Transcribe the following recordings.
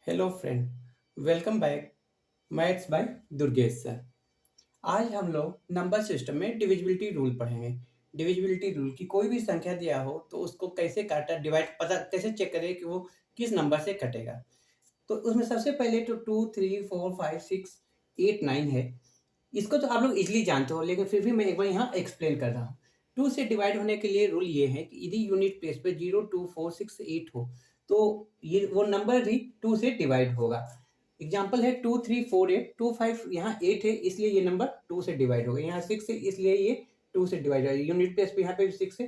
Hello friend, welcome back. Maths by Durgesh sir. आज हम लोग नंबर सिस्टम में डिविजिबिलिटी रूल पढ़ेंगे। डिविजिबिलिटी रूल की कोई भी संख्या दिया हो तो उसको कैसे काटा डिवाइड पता कैसे चेक करें कि वो किस नंबर से कटेगा। तो उसमें सबसे पहले तो 2 3 4 5 6 8 9 है। इसको तो आप लोग इजीली जानते हो, लेकिन फिर भी मैं एक बार यहाँ एक्सप्लेन कर रहा हूँ। 2 से डिवाइड होने के लिए रूल ये है कि यदि यूनिट प्लेस पे 0 2 4 6 8 हो तो ये वो नंबर भी 2 से डिवाइड होगा। एग्जाम्पल है 2 3 4 8, 2 5 यहाँ 8 है इसलिए ये नंबर 2 से डिवाइड होगा। यहाँ 6 है इसलिए ये 2 से डिवाइड होगा। यूनिट प्लेस पे यहाँ पे 6 है,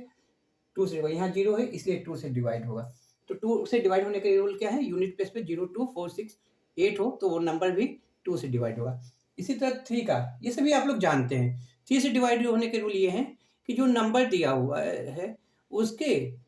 2 से डिवाइड, यहाँ 0 है इसलिए 2 से डिवाइड होगा। तो 2 से डिवाइड होने के रूल क्या है? यूनिट प्लेस पे 0 2 4 6 8 हो तो वो नंबर भी 2 से डिवाइड होगा। इसी तरह 3 का, ये सभी आप लोग जानते हैं। 3 से डिवाइड होने के रूल ये है कि जो नंबर दिया हुआ है उसके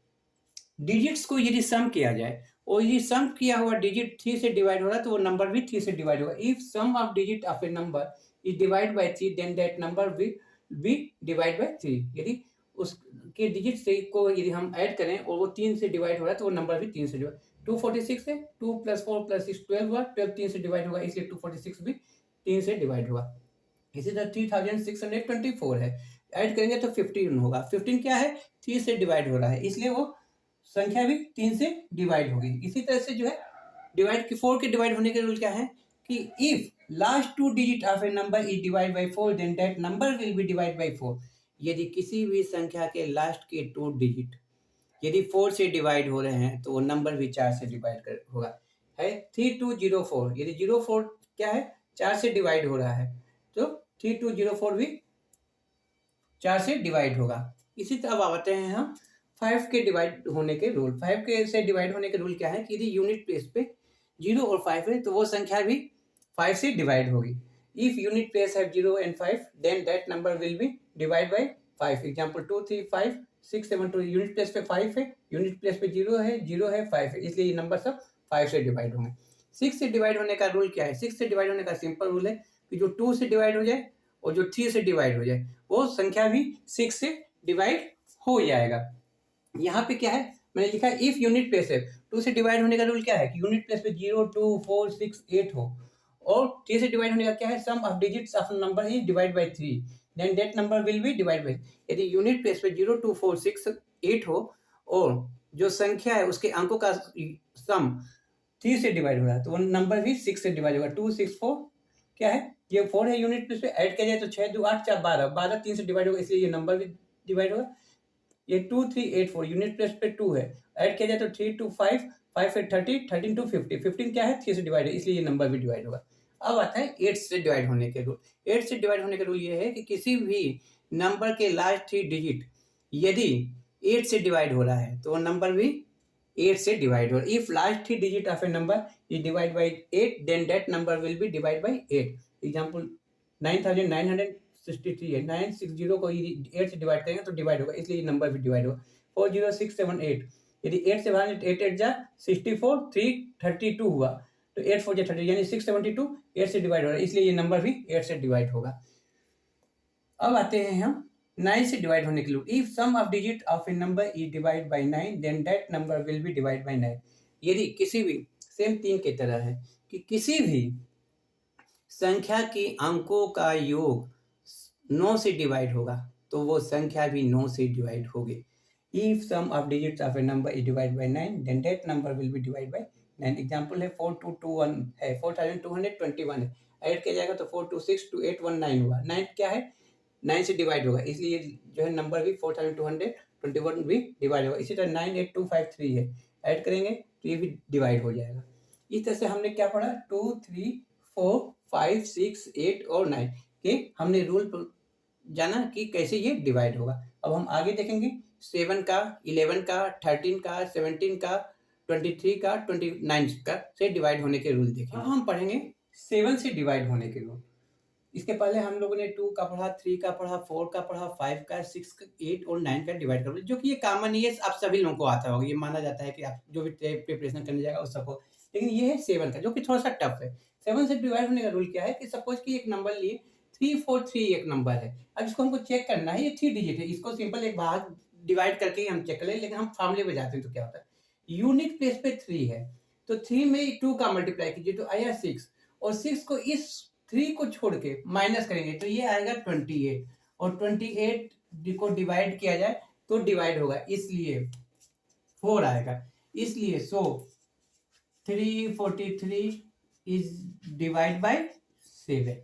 डिजिट्स को यदि सम किया जाए और यदि सम किया हुआ डिजिट 3 से डिवाइड हो रहा है तो वो नंबर भी 3 से डिवाइड होगा। If sum of digit of a number is divide by 3 then that number will be divide by 3। यदि उसके डिजिट से को यदि हम ऐड करें और वो 3 से डिवाइड हो रहा है तो वो नंबर भी 3 से डिवाइड। 246 है, 2 + 4 + 6 12 हुआ, 12 3 से डिवाइड होगा इसलिए 246 भी 3 से डिवाइड होगा। इसी तरह 3624 है, ऐड करेंगे तो 15 होगा। 15 क्या है? 3 से डिवाइड हो रहा है इसलिए वो संख्या भी 3 से डिवाइड होगी। इसी तरह से जो है डिवाइड के 4 के डिवाइड होने के रूल क्या है कि if last 2 digit of a number is divide by 4 then that number will be divide by 4। यदि किसी भी संख्या के लास्ट के 2 डिजिट यदि 4 से डिवाइड हो रहे हैं तो वो नंबर भी 4 से डिवाइड कर होगा। है 3204, यदि 04 क्या है? 4 से डिवाइड हो रहा है तो 3204 भी 4 से डिवाइड होगा। इसी तरह अब आते हैं हम 5 के डिवाइड होने के रूल। 5 के से डिवाइड होने के रूल क्या है कि यदि यूनिट प्लेस पे 0 और 5 है तो वो संख्या भी 5 से डिवाइड होगी। इफ यूनिट प्लेस है 0 and 5 then that number will be divide by 5। Example 2 3 5 6 7 2। Unit place पे 5 है, यूनिट प्लेस पे 0 है, 0 है, 5 है, इसलिए ये नंबर सब 5 से डिवाइड होंगे। 6 से डिवाइड होने का रूल क्या है? 6 से डिवाइड होने का सिंपल रूल है कि जो 2 से डिवाइड हो जाए और जो 3 से डिवाइड हो जाए वो संख्या भी 6 से डिवाइड हो जाएगा। यहाँ पे क्या है? मैंने लिखा है इफ यूनिट प्लेस है। 2 से डिवाइड होने का रूल क्या है कि यूनिट प्लेस पे 0 2 4 6 8 हो और 3 से डिवाइड होने का क्या है? Sum of digits of number is divide by 3 then that number will be divide by. यदि यूनिट प्लेस पे 0 2 4 6 8 हो और जो संख्या है उसके अंकों का सम 3 से डिवाइड हो रहा है तो वो नंबर भी 6 से डिवाइड होगा। 2 6 4 क्या है? ये 4 है, यूनिट प्लेस पे ऐड किया जाए तो 6 2 8 4 12, 12 3 से डिवाइड होगा इसलिए ये नंबर भी डिवाइड होगा। ये 2 3 8 4 यूनिट प्लेस पे 2 है, ऐड किया जाए तो 3 2 5 5 8 30 13 2 50, 15 क्या है? 3 से डिवाइड है इसलिए ये नंबर भी डिवाइड होगा। अब आता है 8 से डिवाइड होने के रूल। 8 से डिवाइड होने का रूल ये है कि किसी भी नंबर के लास्ट 3 डिजिट यदि 8 से डिवाइड हो रहा है तो वो नंबर भी 8 से डिवाइड हो रहा है। If last 3 digit of a number is divide by 8 then that number will be divide by 8। Example 9963 है, 960 को यदि 8 से डिवाइड करेंगे तो डिवाइड होगा इसलिए ये नंबर भी डिवाइड होगा। 40678, यदि 8 से भाग 8 8 जा 64 332 हुआ तो 8 4 जा 30 यानी 672 8 से डिवाइड हो रहा है इसलिए ये नंबर भी 8 से डिवाइड होगा। अब आते हैं हम 9 से डिवाइड होने के लिए। If sum of digit of a number is divide by 9 then that number will be divide by 9। यदि किसी भी सेम 3 की तरह है कि किसी भी संख्या के अंकों का योग 9 से डिवाइड होगा तो वो संख्या भी 9 से डिवाइड होगी। If sum of digits of a number is divide by 9 then that number will be divide by 9। Example है 4221 है, 4221 है, ऐड किया जाएगा तो 4262819 हुआ। 9 क्या है? 9 से डिवाइड होगा इसलिए जो है नंबर भी 4221 भी डिवाइड होगा। इसी तरह 98253 है, ऐड करेंगे तो ये भी डिवाइड हो जाएगा। इस तरह से हमने क्या पढ़ा? 2 3 4 5 6 8 और 9 के हमने रूल जाना कि कैसे ये डिवाइड होगा। अब हम आगे देखेंगे 7 का, 11 का, 13 का, 17 का, 23 का, 29 का से डिवाइड होने के रूल देखेंगे। अब हम पढ़ेंगे 7 से डिवाइड होने के रूल। इसके पहले हम लोगों ने 2 का पढ़ा, 3 का पढ़ा, 4 का पढ़ा, 5 का, 6 का, 8 और 9 का डिवाइड कर, जो कि ये कॉमन है, आप सभी लोगों को आता होगा। ये माना जाता है कि आप जो भी प्रिपरेशन करने जाएगा उस सबको। लेकिन ये है 7 का जो कि थोड़ा सा टफ है। 7 से डिवाइड होने का रूल क्या है कि सपोज कि एक नंबर लिए 343 एक नंबर है। अब इसको हमको चेक करना है, ये 3 डिजिट है, इसको सिंपल एक भाग डिवाइड करके ही हम चेक कर लें, लेकिन हम फॉर्मूले पे जाते हैं तो क्या होता है? यूनिट प्लेस पे 3 है तो 3 में 2 का मल्टीप्लाई कीजिए तो आया 6, और 6 को इस 3 को छोड़ के माइनस करेंगे तो ये आएगा 28, और 28 को डिवाइड किया जाए तो डिवाइड होगा, इसलिए 4 आएगा। इसलिए 343 इज डिवाइड बाय 7।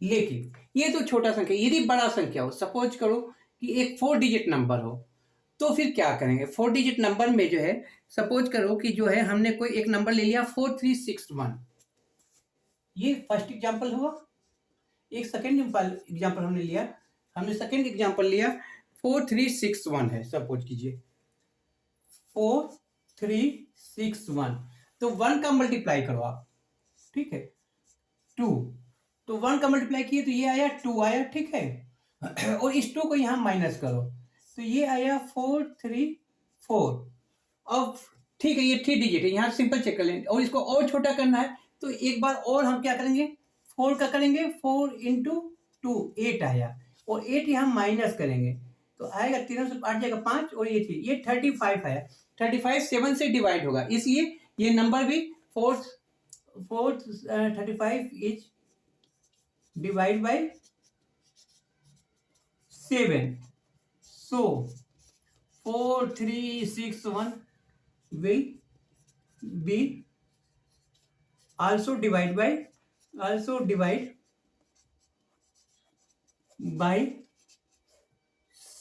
लेकिन ये तो छोटा संख्या, यदि बड़ा संख्या हो, सपोज करो कि एक 4 डिजिट नंबर हो, तो फिर क्या करेंगे? 4 डिजिट नंबर में जो है, सपोज करो कि जो है हमने कोई एक नंबर ले लिया 4361, ये फर्स्ट एग्जांपल हुआ। एक सेकंड एग्जांपल हमने लिया, हमने सेकंड एग्जांपल लिया 4361 है, सपोज कीजिए 4361, तो 1 का मल्टीप्लाई करो आप, ठीक है, 2, तो 1 का मल्टीप्लाई किए तो ये आया 2 आया, ठीक है, और इस 2 को यहाँ माइनस करो तो ये आया 434। अब ठीक है, ये 3 डिजिट है, यहाँ सिंपल चेक कर लेंगे, और इसको और छोटा करना है तो एक बार और हम क्या करेंगे, 4 का करेंगे, 4 इंटू 2 8 आया, और 8 यहाँ माइनस करेंगे तो आएगा 3 से 8 जाएगा 5, और ये 3, ये 35 आया। 35 7 से डिवाइड होगा, इसलिए ये नंबर भी 35 is divide bye 7, so 4361 will be also divide by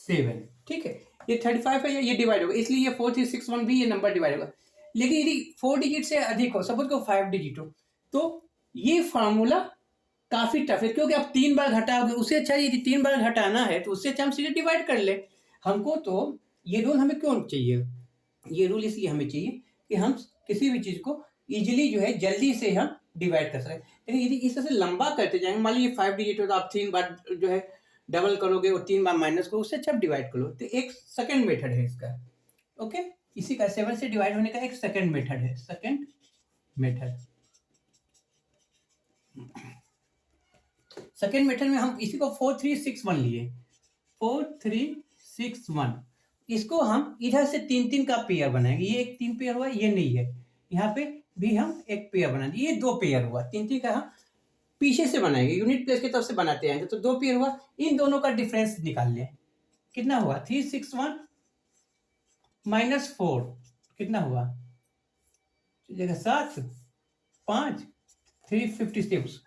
7, ठीक है, ये 35 है, ये डिवाइड होगा, इसलिए ये 4361 भी ये नंबर डिवाइड होगा। लेकिन यदि 4 डिजिट से अधिक हो, सपोज को 5 डिजिट हो, तो ये फार्मूला काफी टफ है, क्योंकि आप 3 बार घटाओगे, उससे अच्छा यदि 3 बार घटाना है तो उससे अच्छा हम सीधे डिवाइड कर ले। हमको तो ये रूल हमें क्यों चाहिए? ये रूल इसलिए हमें चाहिए कि हम किसी भी चीज को इजीली जो है जल्दी से हम डिवाइड कर सकें। लेकिन यदि इस तरह से लंबा करते जाएंगे, मान लीजिए 5 डिजिट हो तो आप 3 बार जो है डबल करोगे और 3 बार माइनस करो, उससे अच्छा डिवाइड करो। तो एक सेकंड मेथड है इसका, ओके, इसी का 7 से डिवाइड होने का एक सेकंड मेथड है, सेकंड मेथड। सेकेंड मेथड में हम इसी को 4361 लिए, 4361, इसको हम इधर से 3 का पेयर बनाएंगे, ये एक 3 पेयर हुआ, ये नहीं है, यहाँ पे भी हम एक पेयर बनाएंगे, ये 2 पेयर हुआ, 3 का हम पीछे से बनाएंगे, यूनिट प्लेस की तरफ से बनाते आएंगे, तो 2 पेयर हुआ, इन दोनों का डिफरेंस निकाल लें, कितना हुआ 361 माइनस 4, कितना हुआ, जगह 7 5 357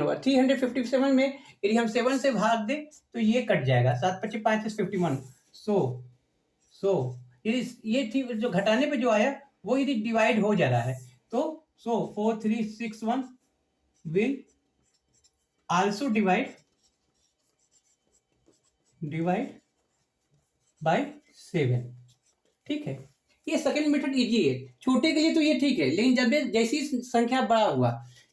हुआ। 357 में यदि हम 7 से भाग दें तो ये कट जाएगा, 7 × 5 = 51। सो ये थी जो घटाने पे जो आया वो यदि डिवाइड हो जा रहा है तो 4361 विल आल्सो डिवाइड बाय 7, ठीक है। ये सेकंड मेथड इजी है, छोटे के लिए तो ये ठीक है, लेकिन जब जैसी संख्या बड़ा हुआ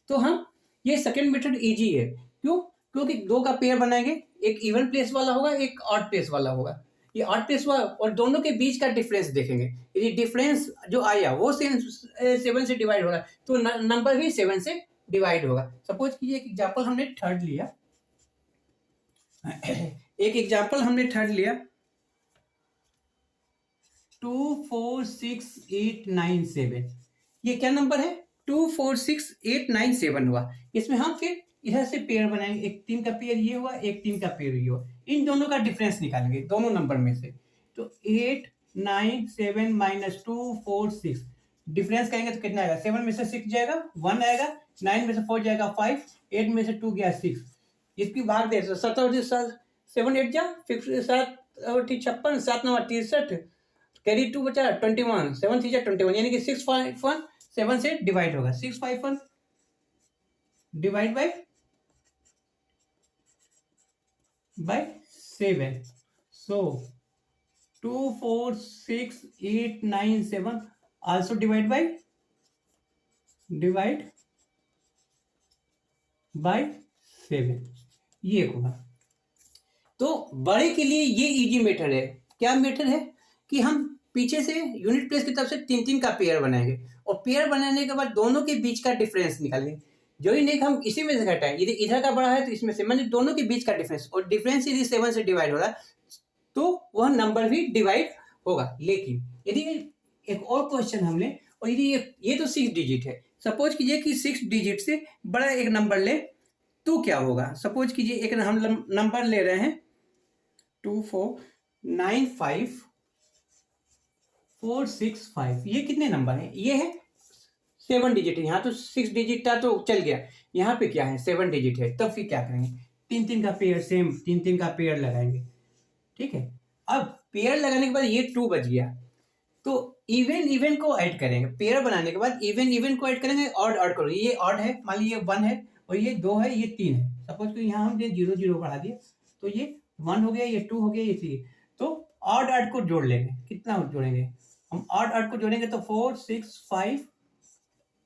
तो हम ये सेकंड मेथड इजी है, क्यों? क्योंकि 2 का पेयर बनाएंगे, एक इवन प्लेस वाला होगा, एक ऑड प्लेस वाला होगा, ये ऑड प्लेस वाला, और दोनों के बीच का डिफरेंस देखेंगे, यदि डिफरेंस जो आया वो 7 से डिवाइड होगा तो नंबर भी 7 से डिवाइड होगा। सपोज कीजिए एक एग्जाम्पल हमने थर्ड लिया, एक एग्जाम्पल हमने थर्ड लिया 246897, ये क्या नंबर है 246897 हुआ। इसमें हम फिर इधर से पेयर बनाएंगे, एक 3 का पेयर ये हुआ, एक 3 का पेयर ये हुआ, इन दोनों का डिफरेंस निकालेंगे दोनों नंबर में से, तो 897 माइनस 246 डिफरेंस करेंगे तो कितना आएगा, 7 में से 6 जाएगा 1 आएगा, 9 में से 4 जाएगा 5, 8 में से 2 गया 6, इसकी भाग दे 7 7 8 जा 7 56 7 9 63, कैरी 2 बचा 21, 7 3 21, यानी कि 651 7 से डिवाइड होगा, 651 divide by 7, so 246897 also divide by 7, ये होगा। तो बड़े के लिए ये इजी मेथड है, क्या मेथड है कि हम पीछे से यूनिट प्लेस की तरफ से 3 का पेयर बनाएंगे, और पेयर बनाने के बाद दोनों के बीच का डिफरेंस निकालेंगे, जो ही नहीं हम इसी में से घटाएं, यदि इधर का बड़ा है तो इसमें से, मतलब दोनों के बीच का डिफरेंस, और डिफरेंस यदि 7 से डिवाइड हो रहा है तो वह नंबर भी डिवाइड होगा। लेकिन यदि एक और क्वेश्चन हम लें, और यदि ये तो 6 डिजिट है, सपोज कीजिए कि 6 डिजिट से बड़ा एक नंबर ले तो क्या होगा। सपोज कीजिए एक हम नंबर ले रहे हैं 2495465, ये कितने नंबर है, ये है 7 डिजिट है। यहाँ तो 6 डिजिट था तो चल गया, यहाँ पे क्या है 7 डिजिट है, तब फिर क्या करेंगे, 3 का पेयर, सेम 3 का पेयर लगाएंगे। ठीक है, अब पेयर लगाने के बाद ये 2 बच गया, तो इवन को ऐड करेंगे, पेयर बनाने के बाद इवन को ऐड करेंगे, ऑड करो, ये ऑड है, मान लीजिए 1 है और ये 2 है, ये 3 है, सपोज कि यहाँ हम 0 बढ़ा दिए तो ये 1 हो गया, ये 2 हो गया, ये 3, तो ऑड को जोड़ लेंगे। कितना जोड़ेंगे हम, ऑड को जोड़ेंगे तो 4 6 5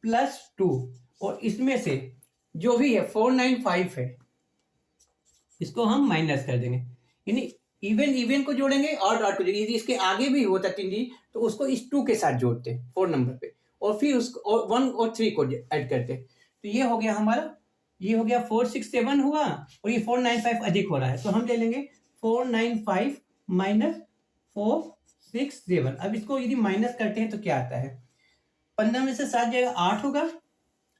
प्लस 2, और इसमें से जो भी है 495 है, इसको हम माइनस कर देंगे, यानी इवन को जोड़ेंगे, ऑड को जोड़ेंगे। यदि इसके आगे भी होता 3 डिजिट तो उसको इस 2 के साथ जोड़ते 4 नंबर पे, और फिर उसको 1 और 3 को ऐड करते। तो ये हो गया हमारा, ये हो गया 467 हुआ, और ये 495 अधिक हो रहा है, तो हम ले लेंगे 495 माइनस 467। अब इसको यदि माइनस करते हैं तो क्या आता है, 15 में से 7 जाएगा 8 होगा,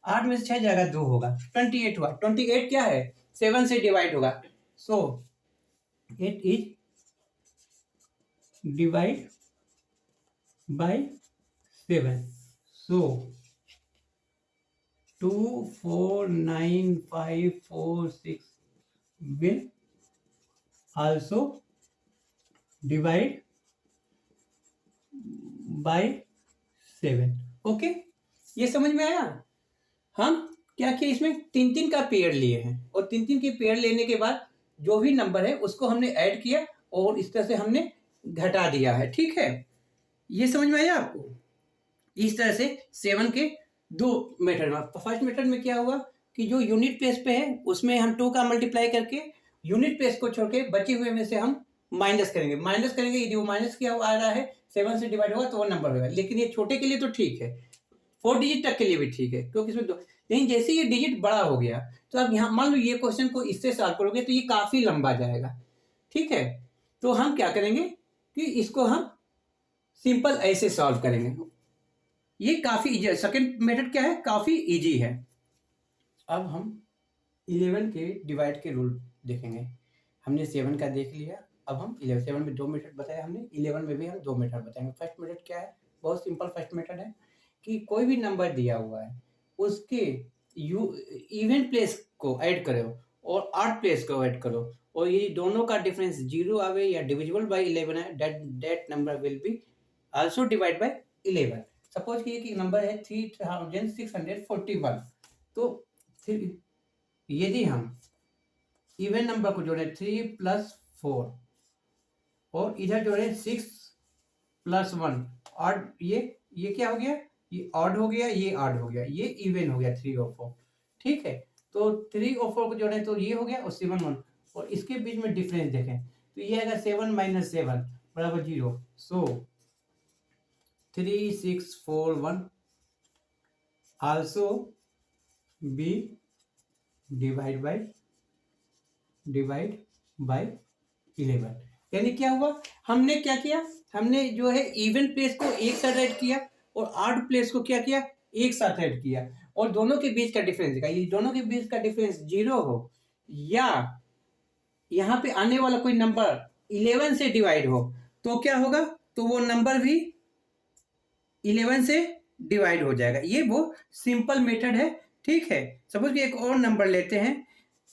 8 में से 6 जाएगा 2 होगा, 28 हुआ। 28 क्या है, 7 से डिवाइड होगा, so it is divide bye 7, so 249546 will also divide by 7। Okay, ये समझ में आया। हम क्या किया, इसमें 3 का पेयर लिए हैं, और 3 के पेयर लेने के बाद जो भी नंबर है उसको हमने ऐड किया और इस तरह से हमने घटा दिया है। ठीक है, ये समझ में आया आपको। इस तरह से 7 के 2 मेथड में, फर्स्ट मेथड में क्या हुआ कि जो यूनिट प्लेस पे है उसमें हम 2 का मल्टीप्लाई करके यूनिट प्लेस को छोड़ के बचे हुए में से हम माइनस करेंगे, यदि वो माइनस किया हुआ आ रहा है 7 से डिवाइड होगा तो वो नंबर होगा। लेकिन ये छोटे के लिए तो ठीक है, 4 डिजिट तक के लिए भी ठीक है, क्योंकि इसमें लेकिन जैसे ये डिजिट बड़ा हो गया तो अब यहाँ मान लो ये क्वेश्चन को इससे सॉल्व करोगे तो ये काफी लंबा जाएगा। ठीक है, तो हम क्या करेंगे कि इसको हम सिंपल ऐसे सॉल्व करेंगे, ये काफी इजी है। सेकंड मेथड क्या है, काफी इजी है। अब हम 11 के डिवाइड के रूल देखेंगे। हमने 7 का देख लिया, अब हम 7 में 2 मेथड बताया हमने, 11 में भी हम 2 मेथड बताएंगे। फर्स्ट मेथड क्या है, बहुत सिंपल फर्स्ट मेथड है कि कोई भी नंबर दिया हुआ है उसके इवन प्लेस को ऐड करो और ऑड प्लेस को ऐड करो, और ये दोनों का डिफरेंस 0 आवे या डिविजिबल बाय 11 है, that number will be also divide by 11। Suppose कीजिए कि नंबर है 3641, तो फिर यदि हम इवन नंबर को जोड़े 3 + 4 और इधर जोड़े 6 + 1, ऑड, ये क्या हो गया, ये ऑड हो गया, ये ऑड हो गया, ये इवन हो गया 3 और 4। ठीक है, तो 3 और 4 को जोड़े तो ये हो गया, और 7 1, और इसके बीच में डिफरेंस देखें तो ये आएगा 7 - 7 बराबर 0, सो 3641 also be divide by 11। यानी क्या हुआ, हमने क्या किया, हमने जो है इवन प्लेस को एक साथ ऐड किया और ऑड प्लेस को क्या किया, एक साथ ऐड किया, और दोनों के बीच का डिफरेंस देखा। ये दोनों के बीच का डिफरेंस 0 हो या यहाँ पे आने वाला कोई नंबर 11 से डिवाइड हो तो क्या होगा, तो वो नंबर भी 11 से डिवाइड हो जाएगा। ये वो सिंपल मेथड है। ठीक है, सपोज कि एक और नंबर लेते हैं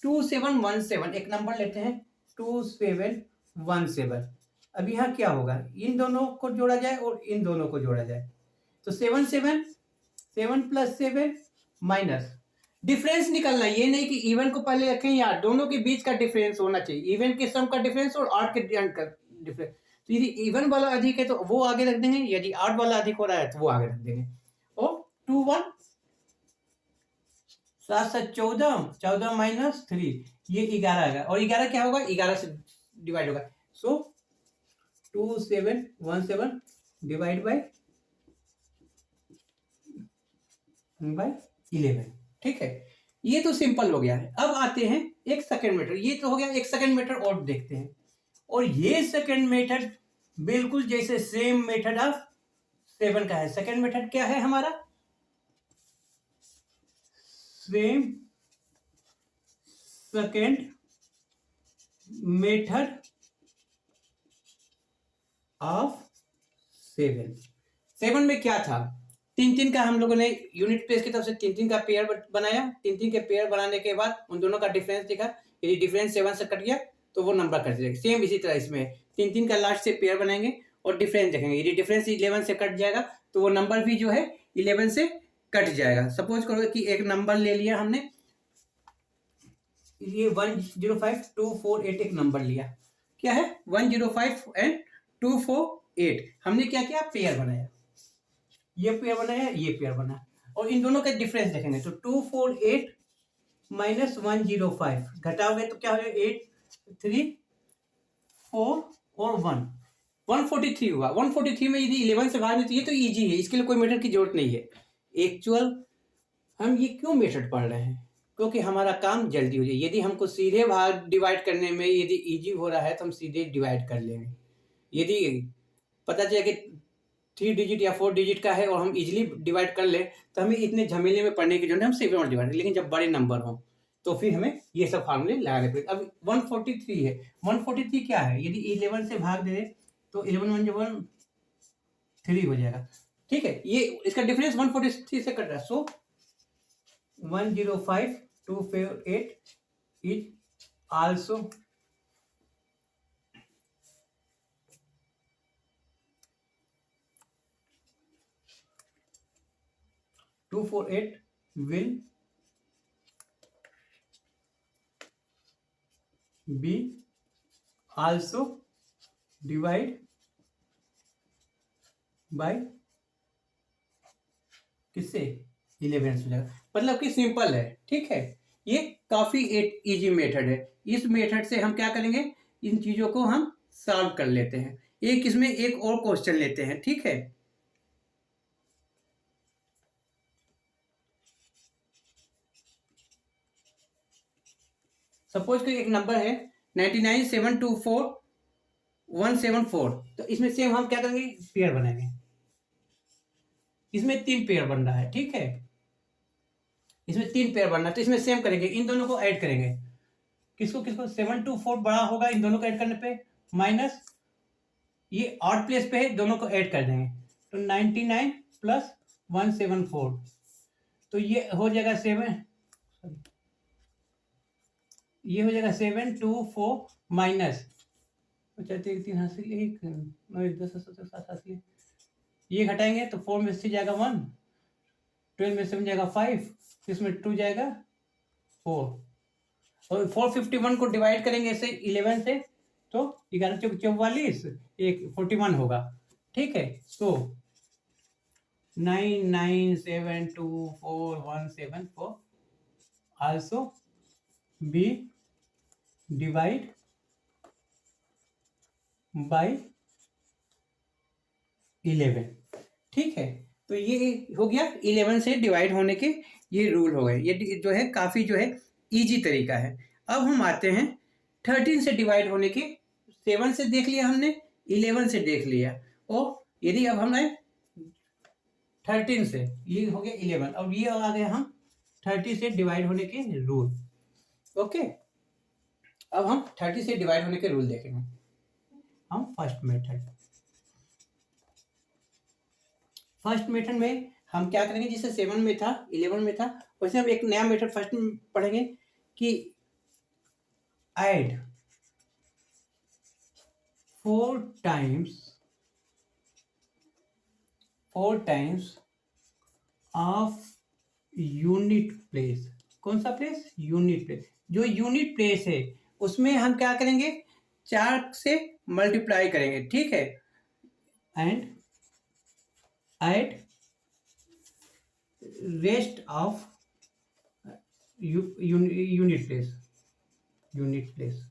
2717, एक नंबर लेते हैं 2717। अब यहाँ क्या होगा, इन दोनों को जोड़ा जाए और इन दोनों को जोड़ा जाए, तो 7 7 7 + 7 माइनस डिफरेंस निकलना, ये नहीं कि इवन को पहले रखें, या दोनों के बीच का डिफरेंस होना चाहिए, इवन के सम का डिफरेंस और ऑड के डिफरेंस। तो यदि इवन वाला अधिक है तो वो आगे रख देंगे, यदि ऑड वाला अधिक हो रहा है तो वो आगे रख देंगे। और 2 1 7 7 14, 14 - 3 ये 11 आएगा, और 11 क्या होगा, 11 से डिवाइड होगा, सो 2717 डिवाइड बाय 11। ठीक है, ये तो सिंपल हो गया है। अब आते हैं एक सेकंड मेथड, ये तो हो गया एक सेकंड मेथड और देखते हैं, और ये सेकंड मेथड बिल्कुल जैसे सेम मेथड ऑफ 7 का है। सेकेंड मेथड क्या है हमारा, सेम सेकेंड मेथड ऑफ 7 में क्या था, 3 का हम लोगों ने यूनिट प्लेस की तरफ से 3 का पेयर बनाया। 3 के पेयर बनाने के बाद उन दोनों का डिफरेंस देखा, यदि डिफरेंस 7 से कट गया तो वो नंबर कट जाएगा। सेम इसी तरह इसमें 3 का लास्ट से पेयर बनाएंगे और डिफरेंस देखेंगे, यदि डिफरेंस 11 से कट जाएगा तो वो नंबर भी जो है 11 से कट जाएगा। सपोज करो कि एक नंबर ले लिया हमने, ये 105,248 एक नंबर लिया, क्या है 105 एंड 248। हमने क्या किया, पेयर बनाया, ये पेयर बनाया, ये पेयर बना, और इन दोनों का डिफरेंस देखेंगे तो 248 माइनस 105 घटाओगे तो क्या हो जाएगा 8, 3, 4 और 1, 143 हुआ। 143 में यदि 11 से भाग देती है तो इजी है, इसके लिए कोई मेथड की जरूरत नहीं है। एक्चुअल हम ये क्यों मेथड पढ़ रहे हैं, क्योंकि हमारा काम जल्दी हो जाए। यदि हमको सीधे भाग डिवाइड करने में यदि इजी हो रहा है तो हम सीधे डिवाइड कर लेंगे। यदि पता चले कि 3 डिजिट या 4 डिजिट का है और हम इजीली डिवाइड कर ले तो हमें इतने झमेले में पढ़ने की जरूरत है, हम सिंपल डिवाइड। लेकिन जब बड़े नंबर हो तो फिर हमें ये सब फार्मूले लगाने पड़ेंगे। अब 143 है, 143 क्या है, यदि 11 से भाग दे तो 11 1 3 हो जाएगा, ठीक है। ये इसका डिफरेंस 143 से कट रहा है, सो 105,248 is also will be also divide by किससे 11 से जाएगा, मतलब कि सिंपल है, ठीक है। ये काफी एक इजी मेथड है। इस मेथड से हम क्या करेंगे, इन चीजों को हम सॉल्व कर लेते हैं। एक इसमें एक और क्वेश्चन लेते हैं, ठीक है। सपोज कि एक नंबर है 99,724,174, तो इसमें सेम हम क्या करेंगे, पेयर बनाएंगे। इसमें 3 पेयर बन रहा है, ठीक है, इसमें 3 पेयर बनना है तो इसमें सेम करेंगे, इन दोनों को ऐड करेंगे। किसको किसको, 724 बड़ा होगा इन दोनों को ऐड करने पे, माइनस ये ऑड प्लेस पे है, दोनों को ऐड कर देंगे तो 99 प्लस 174, तो ये हो जाएगा 7, ये हो जाएगा 724 माइनस 3 हासिल 1 9 10 7 हासिल, ये घटाएंगे तो 4 में से जाएगा 1, 12 में 7 जाएगा 5, इसमें 2 जाएगा 4, और 451 को डिवाइड करेंगे ऐसे 11 से तो 11 चौक 44, एक 41 होगा, ठीक है। तो 99,724,174 आल्सो बी डिवाइड बाई 11, ठीक है। तो ये हो गया 11 से डिवाइड होने के ये रूल हो गए। ये जो है काफ़ी जो है इजी तरीका है। अब हम आते हैं 13 से डिवाइड होने के। 7 से देख लिया हमने, 11 से देख लिया, और यदि अब हमने 13 से, ये हो गया 11, अब ये आ गया हम 30 से डिवाइड होने के रूल, ओके। अब हम 30 से डिवाइड होने के रूल देखेंगे। हम फर्स्ट मेथड में हम क्या करेंगे, जिससे 7 में था 11 में था, वैसे हम एक नया मेथड फर्स्ट में पढ़ेंगे कि add 4 times of unit place. कौन सा प्लेस, यूनिट प्लेस। जो यूनिट प्लेस है उसमें हम क्या करेंगे, 4 से मल्टीप्लाई करेंगे, ठीक है। And add rest of unit place.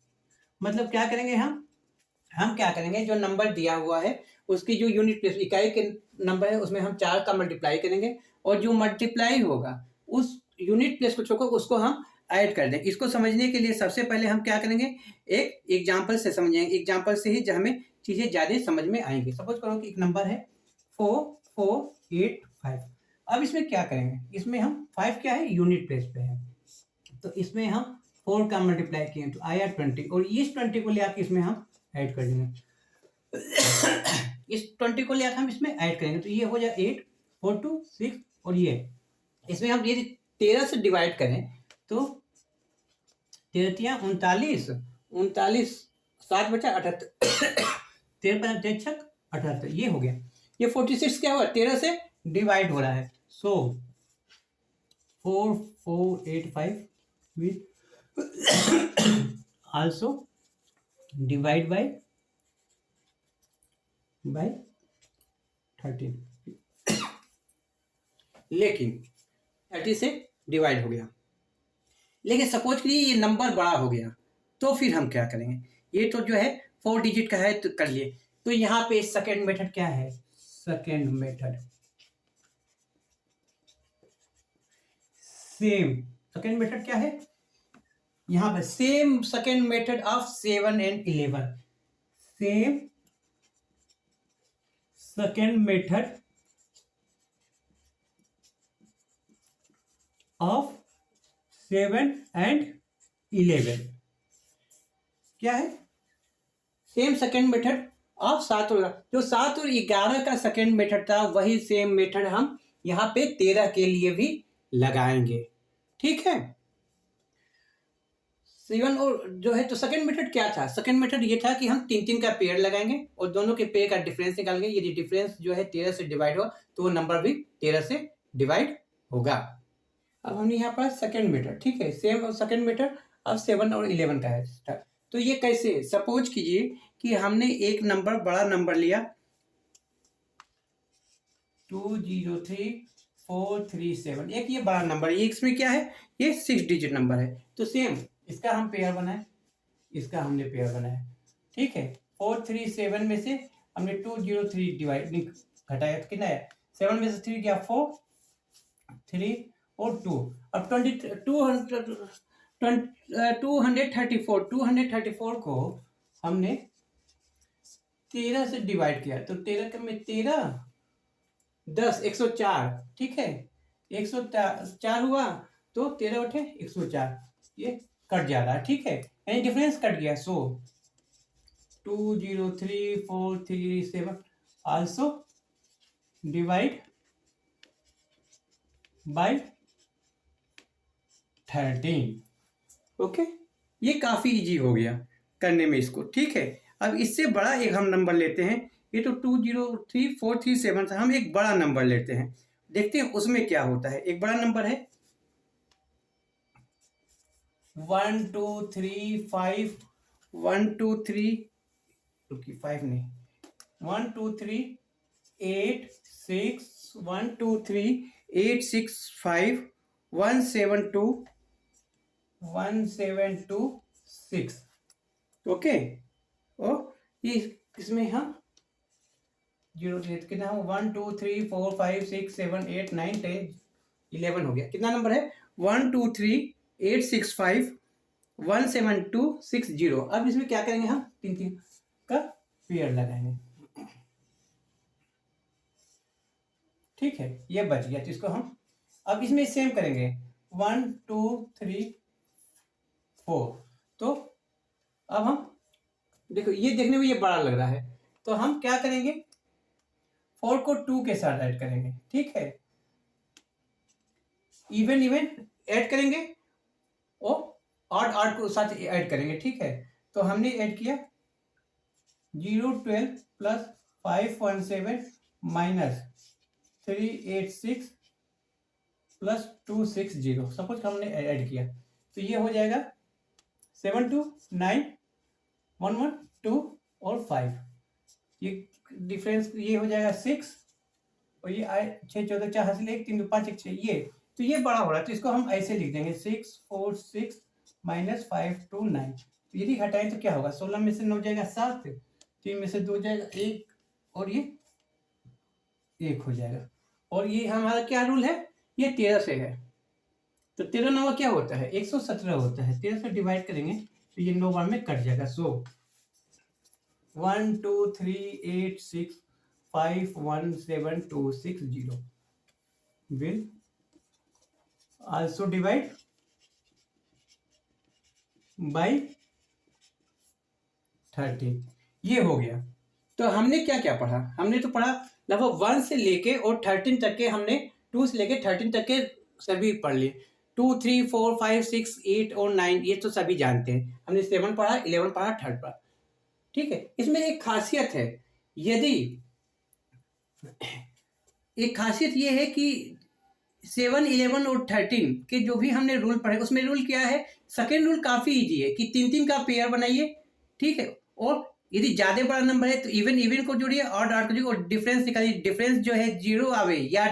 मतलब क्या करेंगे, हम क्या करेंगे, जो नंबर दिया हुआ है उसकी जो यूनिट प्लेस इकाई के नंबर है उसमें हम 4 का मल्टीप्लाई करेंगे, और जो मल्टीप्लाई होगा उस यूनिट प्लेस को छोड़कर उसको हम ऐड कर दें। इसको समझने के लिए सबसे पहले हम क्या करेंगे, एक एग्जाम्पल से समझेंगे। एग्जाम्पल से ही हमें चीज़ें ज़्यादा समझ में आएंगी। सपोज करो कि एक नंबर है 4 485। अब इसमें क्या करेंगे, इसमें हम 5 क्या है यूनिट प्लेस पे है, तो इसमें हम 4 का मल्टीप्लाई किए तो आया 20, और इस 20 को ले आके इसमें हम ऐड कर देंगे। इस 20 को ले आकर हम इसमें ऐड करेंगे तो ये हो जाए 8, 4 2 6, और ये इसमें हम यदि 13 से डिवाइड करें तो 13 39, 39 7 बचा 78, 13 78, ये हो गया। ये 46 क्या हुआ 13 से डिवाइड हो रहा है, सो 4485 विल आल्सो डिवाइड बाय 13, लेकिन 30 से डिवाइड हो गया। लेकिन सपोज करिए ये नंबर बड़ा हो गया तो फिर हम क्या करेंगे, ये तो जो है 4 डिजिट का है तो कर लिए, तो यहाँ पे सेकेंड मेथड क्या है, second method same, second method क्या है यहाँ पे same second method of 7 and 11, same second method of 7 and 11 क्या है, सेम सेकेंड मेथड ऑफ 7 और जो 7 और 11 का सेकेंड मेथड था वही सेम मेथड हम यहाँ पे 13 के लिए भी लगाएंगे, ठीक है। 7 और जो है तो सेकेंड मेथड क्या था, सेकेंड मेथड ये था कि हम 3 का पेयर लगाएंगे और दोनों के पेयर का डिफरेंस निकालेंगे, यदि डिफरेंस जो है 13 से डिवाइड हो तो वो नंबर भी 13 से डिवाइड होगा। अब हमने यहाँ पर सेकेंड मेथड, ठीक है, सेम और सेकेंड मेथड अब 7 और 11 का है। तो ये कैसे, सपोज कीजिए कि हमने एक नंबर बड़ा नंबर लिया 203437, एक ये बड़ा नंबर, ये इसमें क्या है ये 6 डिजिट नंबर है, तो सेम इसका हम पेयर बनाए, इसका हमने पेयर बनाया, ठीक है। 437 में से हमने 203 डिवाइड घटाया तो कितना है 7 में से 3 गया 4 3 और 2, अब 234 को हमने 13 से डिवाइड किया तो 13 में 13 10 104, ठीक है, 104 हुआ तो 13 बटे 104 ये कट जा रहा है, ठीक है, यानी डिफरेंस कट गया, सो 203437 आल्सो डिवाइड बाय 13, ओके। ये काफी इजी हो गया करने में इसको, ठीक है। अब इससे बड़ा एक हम नंबर लेते हैं, ये तो 203437 था, हम एक बड़ा नंबर लेते हैं, देखते हैं उसमें क्या होता है। एक बड़ा नंबर है 1 2 3 5 1 2 3 5 नहीं 1 2 3 8 6 1 2 3 8 6 5 172 6, ओके। और इसमें हम 0 कितना हो 1 2 3 4 5 6 7 8 9 10 11 हो गया, कितना नंबर है 1 2 3 8 6 5 172 60। अब इसमें क्या करेंगे हम 3 का पेयर लगाएंगे, ठीक है, ये बच गया, तो इसको हम अब इसमें सेम करेंगे 1 2 3 4, तो अब हम देखो ये देखने में ये बड़ा लग रहा है तो हम क्या करेंगे 4 को 2 के साथ ऐड करेंगे, ठीक है, इवन ऐड करेंगे और ऑड को साथ ऐड करेंगे, ठीक है। तो हमने ऐड किया 012 प्लस 517 माइनस 386 प्लस 260, सपोज हमने ऐड किया तो ये हो जाएगा 7 2 9 1 1 2 और 5, ये डिफरेंस ये हो जाएगा 6 और ये 6 14 4 हासिल 1 3 2 5 1 6, ये तो ये बड़ा हो रहा है तो इसको हम ऐसे लिख देंगे 6 4 6 माइनस 5 2 9, तो यदि घटाएं तो क्या होगा 16 में से 9 जाएगा 7, 3 में से 2 जाएगा 1 और ये 1 हो जाएगा, और ये हमारा क्या रूल है ये 13 से है, तो 13 9 क्या होता है 117 होता है, 13 से डिवाइड करेंगे तो ये 9 बार में कट जाएगा, सो 1 2 3 8 6 517,260 will also divide by 13। ये हो गया। तो हमने क्या क्या पढ़ा? हमने तो पढ़ा लगभग 1 से लेके और 13 तक के, हमने 2 से लेके 13 तक के सभी पढ़ लिए। 2, 3, 4, 5, 6, 8 और 9 ये तो सभी जानते हैं। हमने 7 पढ़ा, 11 पढ़ा, 3 पढ़ा। ठीक है। इसमें एक खासियत है, यदि एक खासियत ये है कि 7, 11 और 13 के जो भी हमने रूल पढ़े, उसमें रूल क्या है? सेकेंड रूल काफी इजी है कि 3-3 का पेयर बनाइए। ठीक है। और यदि ज्यादा बड़ा नंबर है तो इवन इवन को जोड़िए, ऑड ऑड को जोड़िए और डिफरेंस निकालिए। डिफरेंस जो है 0 आवे या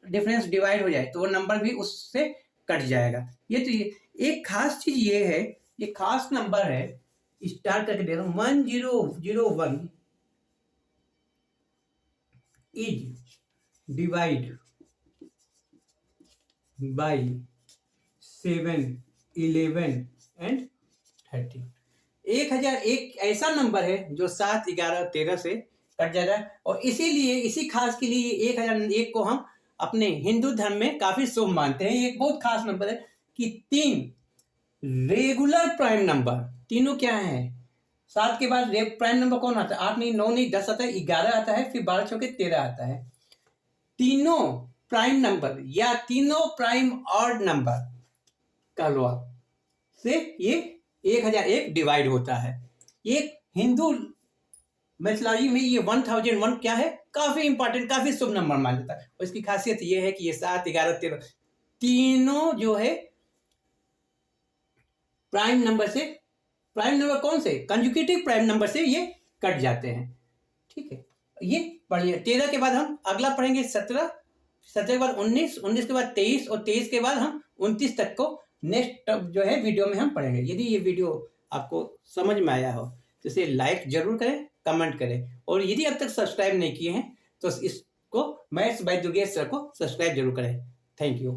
डिफरेंस डिवाइड हो जाए तो वो नंबर भी उससे कट जाएगा। ये तो ये एक खास चीज ये है, ये खास नंबर है, स्टार्ट करके दे रहा हूं। 1001 इज डिवाइड बाई 7, 11 एंड 13। 1001 ऐसा नंबर है जो 7, 11, 13 से कट जाता है और इसीलिए इसी खास के लिए 1001 को हम अपने हिंदू धर्म में काफी शुभ मानते हैं। ये एक बहुत खास नंबर है कि 3 रेगुलर प्राइम नंबर, तीनों क्या है? 7 के बाद प्राइम नंबर कौन आता है? 8 नहीं, 9 नहीं, 10 आता है, 11 आता है, फिर 12 चौके 13 आता है। तीनों प्राइम नंबर या तीनों प्राइम ऑड नंबर कह लो आप से ये 1001 डिवाइड होता है। ये हिंदू मैथोलॉजी में ये 1001 क्या है? काफी इंपॉर्टेंट, काफी शुभ नंबर माना जाता है। और इसकी खासियत ये है कि ये 7, 11, 13 तीनों जो है प्राइम नंबर से, प्राइम नंबर कौन से? कंजुगेटिव प्राइम नंबर से ये कट जाते हैं। ठीक है। ये पढ़िए। 13 के बाद हम अगला पढ़ेंगे 17, 17 के बाद 19, 19 के बाद 23 और 23 के बाद हम 29 तक को नेक्स्ट जो है वीडियो में हम पढ़ेंगे। यदि ये वीडियो आपको समझ में आया हो तो इसे लाइक जरूर करें, कमेंट करें और यदि अब तक सब्सक्राइब नहीं किए हैं तो इसको मैथ्स बाय दुर्गेश सर को सब्सक्राइब जरूर करें। Thank you.